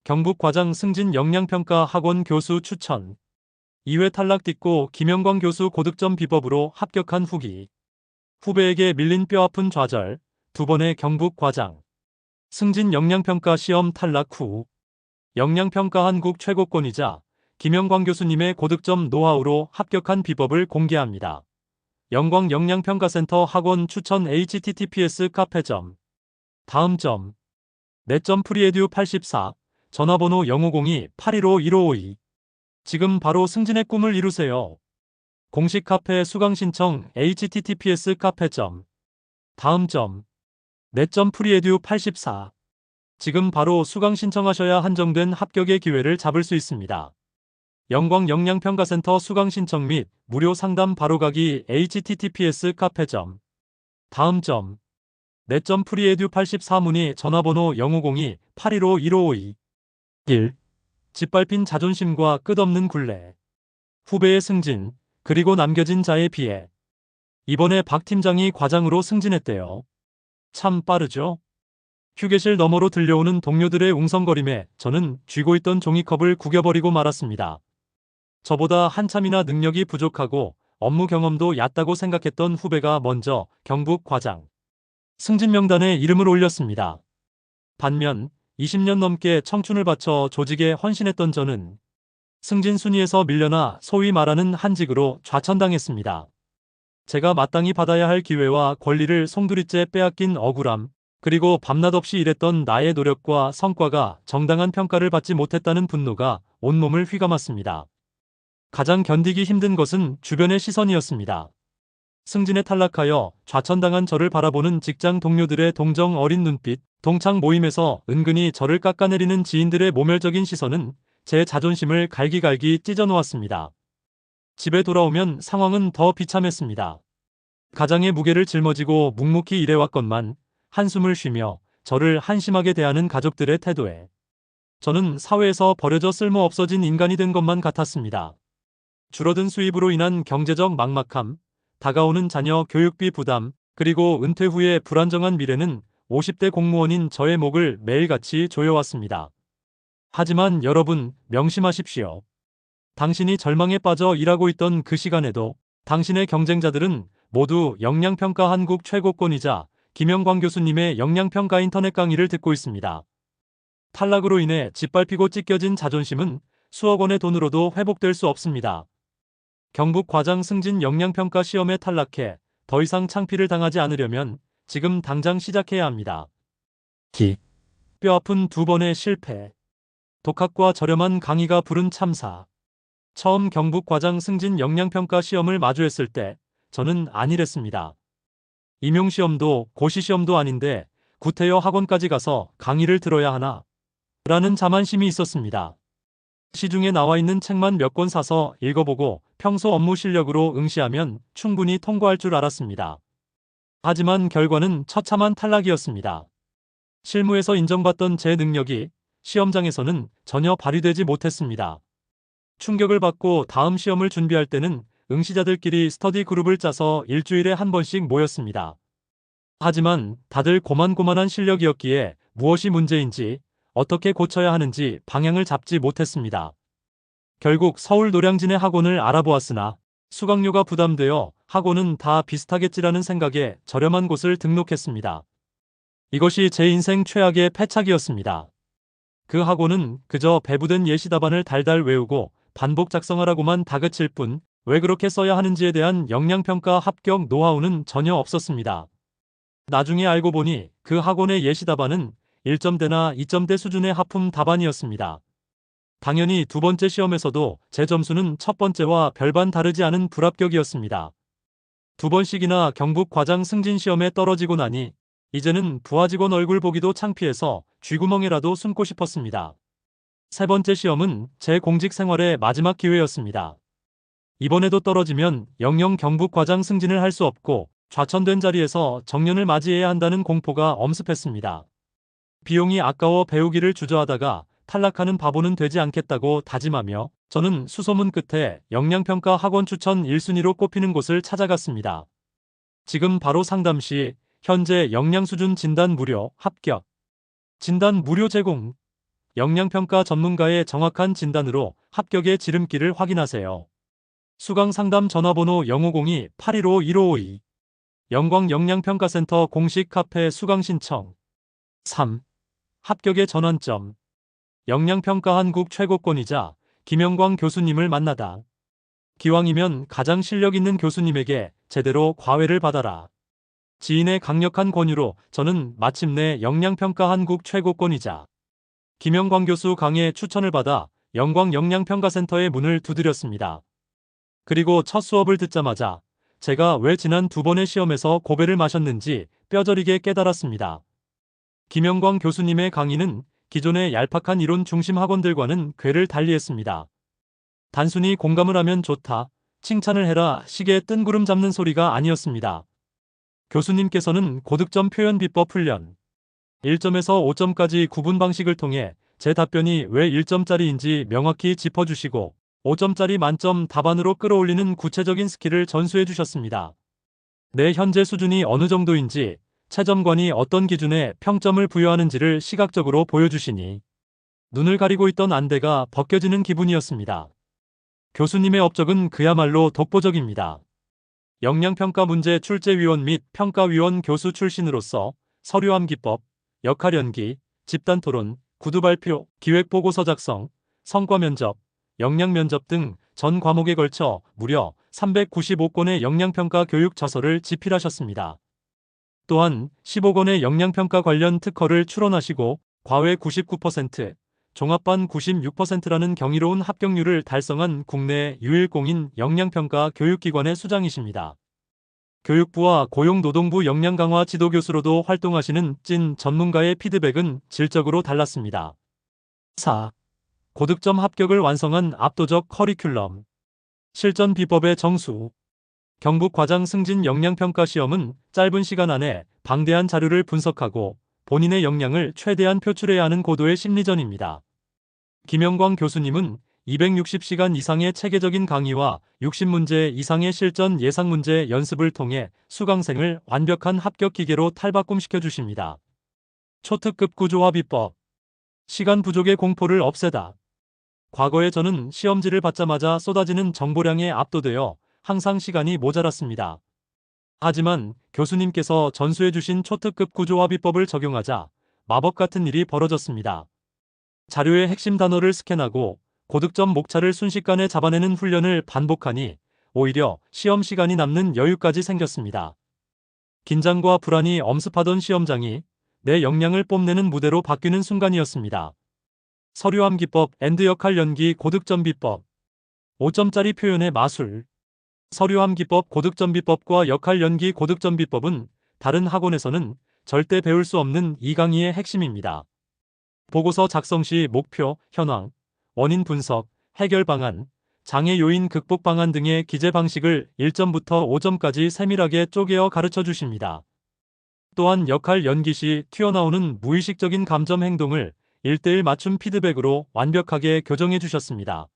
경북과장 승진 역량평가 학원 교수 추천. 2회 탈락 딛고 김영광 교수 고득점 비법으로 합격한 후기. 후배에게 밀린 뼈아픈 좌절. 두 번의 경북과장 승진 역량평가 시험 탈락 후 역량평가 한국 최고권이자 김영광 교수님의 고득점 노하우로 합격한 비법을 공개합니다. 영광 역량평가센터 학원 추천 https 카페.com 다음점 내점 프리에듀 84 전화번호 0502-815-1552 지금 바로 승진의 꿈을 이루세요. 공식 카페 수강 신청 https 카페.com 다음점 내점 프리에듀 84 지금 바로 수강 신청하셔야 한정된 합격의 기회를 잡을 수 있습니다. 영광 역량평가센터 수강 신청 및 무료 상담 바로가기 https 카페.com 다음점 내점 프리에듀 84 문의 전화번호 0502-815-1552 1. 짓밟힌 자존심과 끝없는 굴레. 후배의 승진, 그리고 남겨진 자에 비해 이번에 박 팀장이 과장으로 승진했대요. 참 빠르죠? 휴게실 너머로 들려오는 동료들의 웅성거림에 저는 쥐고 있던 종이컵을 구겨버리고 말았습니다. 저보다 한참이나 능력이 부족하고 업무 경험도 얕다고 생각했던 후배가 먼저 경북 과장 승진 명단에 이름을 올렸습니다. 반면 20년 넘게 청춘을 바쳐 조직에 헌신했던 저는 승진 순위에서 밀려나 소위 말하는 한직으로 좌천당했습니다. 제가 마땅히 받아야 할 기회와 권리를 송두리째 빼앗긴 억울함, 그리고 밤낮 없이 일했던 나의 노력과 성과가 정당한 평가를 받지 못했다는 분노가 온몸을 휘감았습니다. 가장 견디기 힘든 것은 주변의 시선이었습니다. 승진에 탈락하여 좌천당한 저를 바라보는 직장 동료들의 동정 어린 눈빛, 동창 모임에서 은근히 저를 깎아내리는 지인들의 모멸적인 시선은 제 자존심을 갈기갈기 찢어놓았습니다. 집에 돌아오면 상황은 더 비참했습니다. 가장의 무게를 짊어지고 묵묵히 일해왔건만 한숨을 쉬며 저를 한심하게 대하는 가족들의 태도에 저는 사회에서 버려져 쓸모 없어진 인간이 된 것만 같았습니다. 줄어든 수입으로 인한 경제적 막막함, 다가오는 자녀 교육비 부담, 그리고 은퇴 후의 불안정한 미래는 50대 공무원인 저의 목을 매일같이 조여왔습니다. 하지만 여러분, 명심하십시오. 당신이 절망에 빠져 일하고 있던 그 시간에도 당신의 경쟁자들은 모두 역량평가 한국 최고권이자 김영광 교수님의 역량평가 인터넷 강의를 듣고 있습니다. 탈락으로 인해 짓밟히고 찢겨진 자존심은 수억 원의 돈으로도 회복될 수 없습니다. 경북 과장 승진 역량평가 시험에 탈락해 더 이상 창피를 당하지 않으려면 지금 당장 시작해야 합니다. 뼈아픈 두 번의 실패. 독학과 저렴한 강의가 부른 참사. 처음 경북 과장 승진 역량평가 시험을 마주했을 때 저는 안일했습니다. 임용시험도 고시시험도 아닌데 구태여 학원까지 가서 강의를 들어야 하나? 라는 자만심이 있었습니다. 시중에 나와 있는 책만 몇 권 사서 읽어보고 평소 업무 실력으로 응시하면 충분히 통과할 줄 알았습니다. 하지만 결과는 처참한 탈락이었습니다. 실무에서 인정받던 제 능력이 시험장에서는 전혀 발휘되지 못했습니다. 충격을 받고 다음 시험을 준비할 때는 응시자들끼리 스터디 그룹을 짜서 일주일에 한 번씩 모였습니다. 하지만 다들 고만고만한 실력이었기에 무엇이 문제인지 어떻게 고쳐야 하는지 방향을 잡지 못했습니다. 결국 서울 노량진의 학원을 알아보았으나 수강료가 부담되어 학원은 다 비슷하겠지라는 생각에 저렴한 곳을 등록했습니다. 이것이 제 인생 최악의 패착이었습니다. 그 학원은 그저 배부된 예시답안을 달달 외우고 반복 작성하라고만 다그칠 뿐 왜 그렇게 써야 하는지에 대한 역량평가 합격 노하우는 전혀 없었습니다. 나중에 알고 보니 그 학원의 예시답안은 1점대나 2점대 수준의 하품 답안이었습니다. 당연히 두 번째 시험에서도 제 점수는 첫 번째와 별반 다르지 않은 불합격이었습니다. 두 번씩이나 경북 과장 승진 시험에 떨어지고 나니 이제는 부하 직원 얼굴 보기도 창피해서 쥐구멍에라도 숨고 싶었습니다. 세 번째 시험은 제 공직 생활의 마지막 기회였습니다. 이번에도 떨어지면 영영 경북 과장 승진을 할 수 없고 좌천된 자리에서 정년을 맞이해야 한다는 공포가 엄습했습니다. 비용이 아까워 배우기를 주저하다가 탈락하는 바보는 되지 않겠다고 다짐하며 저는 수소문 끝에 역량평가 학원 추천 1순위로 꼽히는 곳을 찾아갔습니다. 지금 바로 상담 시 현재 역량 수준 진단 무료 합격. 진단 무료 제공. 영양평가 전문가의 정확한 진단으로 합격의 지름길을 확인하세요. 수강상담 전화번호 050-815-1552 영광영양평가센터 공식 카페 수강신청. 3. 합격의 전환점. 영양평가 한국 최고권이자 김영광 교수님을 만나다. 기왕이면 가장 실력 있는 교수님에게 제대로 과외를 받아라. 지인의 강력한 권유로 저는 마침내 영양평가 한국 최고권이자 김영광 교수 강의 추천을 받아 영광영양평가센터의 문을 두드렸습니다. 그리고 첫 수업을 듣자마자 제가 왜 지난 2번의 시험에서 고배를 마셨는지 뼈저리게 깨달았습니다. 김영광 교수님의 강의는 기존의 얄팍한 이론 중심 학원들과는 궤를 달리했습니다. 단순히 공감을 하면 좋다, 칭찬을 해라 식의 뜬구름 잡는 소리가 아니었습니다. 교수님께서는 고득점 표현 비법 훈련, 1점에서 5점까지 구분 방식을 통해 제 답변이 왜 1점짜리인지 명확히 짚어주시고 5점짜리 만점 답안으로 끌어올리는 구체적인 스킬을 전수해 주셨습니다. 내 현재 수준이 어느 정도인지, 채점관이 어떤 기준에 평점을 부여하는지를 시각적으로 보여주시니 눈을 가리고 있던 안대가 벗겨지는 기분이었습니다. 교수님의 업적은 그야말로 독보적입니다. 영양평가 문제 출제위원 및 평가위원 교수 출신으로서 서류함 기법, 역할 연기, 집단토론, 구두발표, 기획보고서 작성, 성과면접, 역량면접 등 전 과목에 걸쳐 무려 395건의 영양평가 교육 저서를 집필하셨습니다. 또한 15건의 영양평가 관련 특허를 출원하시고 과외 99%, 종합반 96%라는 경이로운 합격률을 달성한 국내 유일 공인 영양평가 교육기관의 수장이십니다. 교육부와 고용노동부 역량강화 지도교수로도 활동하시는 찐 전문가의 피드백은 질적으로 달랐습니다. 4. 고득점 합격을 완성한 압도적 커리큘럼. 실전 비법의 정수. 경북 과장 승진 역량평가 시험은 짧은 시간 안에 방대한 자료를 분석하고 본인의 역량을 최대한 표출해야 하는 고도의 심리전입니다. 김영광 교수님은 260시간 이상의 체계적인 강의와 60문제 이상의 실전 예상 문제 연습을 통해 수강생을 완벽한 합격 기계로 탈바꿈시켜 주십니다. 초특급 구조화 비법. 시간 부족의 공포를 없애다. 과거에 저는 시험지를 받자마자 쏟아지는 정보량에 압도되어 항상 시간이 모자랐습니다. 하지만 교수님께서 전수해 주신 초특급 구조화 비법을 적용하자 마법 같은 일이 벌어졌습니다. 자료의 핵심 단어를 스캔하고 고득점 목차를 순식간에 잡아내는 훈련을 반복하니 오히려 시험 시간이 남는 여유까지 생겼습니다. 긴장과 불안이 엄습하던 시험장이 내 역량을 뽐내는 무대로 바뀌는 순간이었습니다. 서류함 기법 앤드 역할 연기 고득점 비법. 5점짜리 표현의 마술. 서류함 기법 고득점 비법과 역할 연기 고득점 비법은 다른 학원에서는 절대 배울 수 없는 이 강의의 핵심입니다. 보고서 작성 시 목표, 현황, 원인 분석, 해결 방안, 장애 요인 극복 방안 등의 기재 방식을 1점부터 5점까지 세밀하게 쪼개어 가르쳐 주십니다. 또한 역할 연기 시 튀어나오는 무의식적인 감정 행동을 1:1 맞춤 피드백으로 완벽하게 교정해 주셨습니다.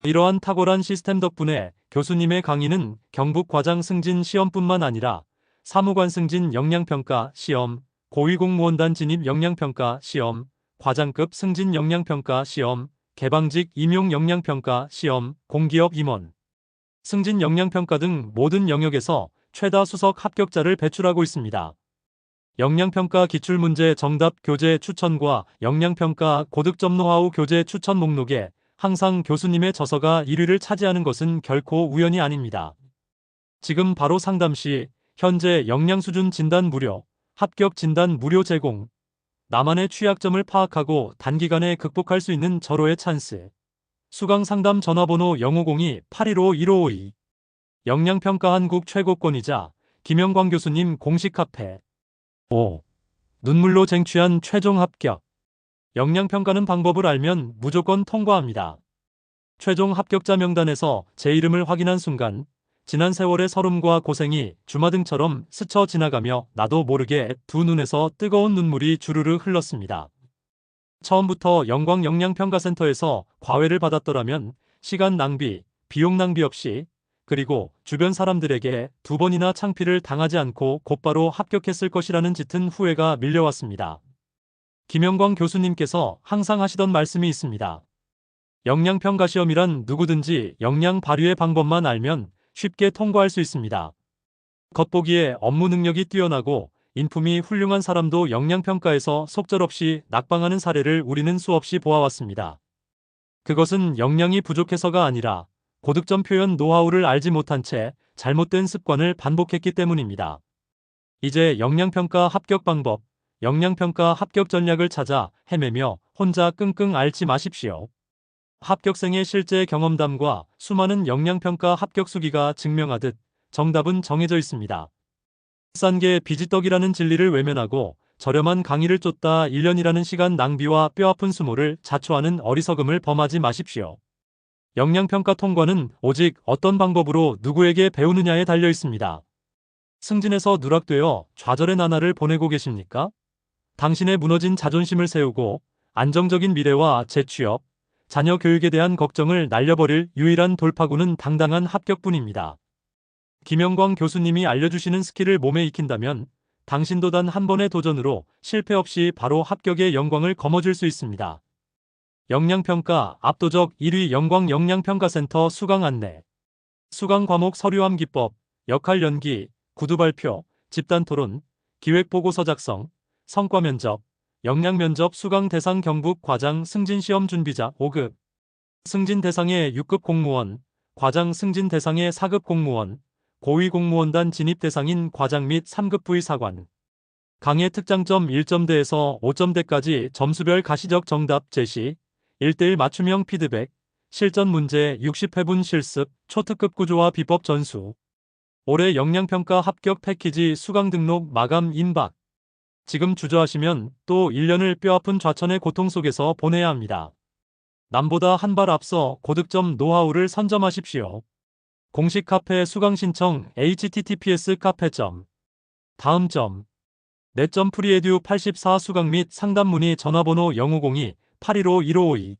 이러한 탁월한 시스템 덕분에 교수님의 강의는 경북 과장 승진 시험뿐만 아니라 사무관 승진 역량평가 시험, 고위공무원단 진입 역량평가 시험, 과장급 승진 역량평가 시험, 개방직 임용 역량평가 시험, 공기업 임원 승진 역량평가 등 모든 영역에서 최다 수석 합격자를 배출하고 있습니다. 역량평가 기출문제 정답 교재 추천과 역량평가 고득점 노하우 교재 추천 목록에 항상 교수님의 저서가 1위를 차지하는 것은 결코 우연이 아닙니다. 지금 바로 상담 시 현재 역량 수준 진단 무료, 합격 진단 무료 제공, 나만의 취약점을 파악하고 단기간에 극복할 수 있는 절호의 찬스. 수강 상담 전화번호 050-815-1552 역량평가 한국 최고권이자 김영광 교수님 공식 카페. 5. 눈물로 쟁취한 최종 합격. 역량평가는 방법을 알면 무조건 통과합니다. 최종 합격자 명단에서 제 이름을 확인한 순간 지난 세월의 서름과 고생이 주마등처럼 스쳐 지나가며 나도 모르게 두 눈에서 뜨거운 눈물이 주르르 흘렀습니다. 처음부터 영광 영양평가센터에서 과외를 받았더라면 시간 낭비, 비용 낭비 없이 그리고 주변 사람들에게 2번이나 창피를 당하지 않고 곧바로 합격했을 것이라는 짙은 후회가 밀려왔습니다. 김영광 교수님께서 항상 하시던 말씀이 있습니다. 역량평가 시험이란 누구든지 역량 발휘의 방법만 알면 쉽게 통과할 수 있습니다. 겉보기에 업무 능력이 뛰어나고 인품이 훌륭한 사람도 역량평가에서 속절없이 낙방하는 사례를 우리는 수없이 보아왔습니다. 그것은 역량이 부족해서가 아니라 고득점 표현 노하우를 알지 못한 채 잘못된 습관을 반복했기 때문입니다. 이제 역량평가 합격 방법, 역량평가 합격 전략을 찾아 헤매며 혼자 끙끙 앓지 마십시오. 합격생의 실제 경험담과 수많은 역량평가 합격 수기가 증명하듯 정답은 정해져 있습니다. 싼 게 비지떡이라는 진리를 외면하고 저렴한 강의를 쫓다 1년이라는 시간 낭비와 뼈아픈 수모를 자초하는 어리석음을 범하지 마십시오. 역량평가 통과는 오직 어떤 방법으로 누구에게 배우느냐에 달려 있습니다. 승진에서 누락되어 좌절의 나날을 보내고 계십니까? 당신의 무너진 자존심을 세우고 안정적인 미래와 재취업, 자녀 교육에 대한 걱정을 날려버릴 유일한 돌파구는 당당한 합격뿐입니다. 김영광 교수님이 알려주시는 스킬을 몸에 익힌다면 당신도 단 한 번의 도전으로 실패 없이 바로 합격의 영광을 거머쥘 수 있습니다. 역량평가 압도적 1위 영광 역량평가센터 수강 안내. 수강 과목 서류함 기법, 역할 연기, 구두 발표, 집단 토론, 기획보고서 작성, 성과 면접, 역량 면접 수강 대상 경북 과장 승진 시험 준비자 5급, 승진 대상의 6급 공무원, 과장 승진 대상의 4급 공무원, 고위공무원단 진입 대상인 과장 및 3급 부의사관. 강의 특장점 1점대에서 5점대까지 점수별 가시적 정답 제시, 1:1 맞춤형 피드백, 실전 문제 60회분 실습, 초특급 구조와 비법 전수. 올해 역량평가 합격 패키지 수강 등록 마감 임박. 지금 주저하시면 또 1년을 뼈아픈 좌천의 고통 속에서 보내야 합니다. 남보다 한 발 앞서 고득점 노하우를 선점하십시오. 공식 카페 수강 신청 https://카페. 다음 점. 내점 프리에듀 84 수강 및 상담 문의 전화번호 0502-815-1552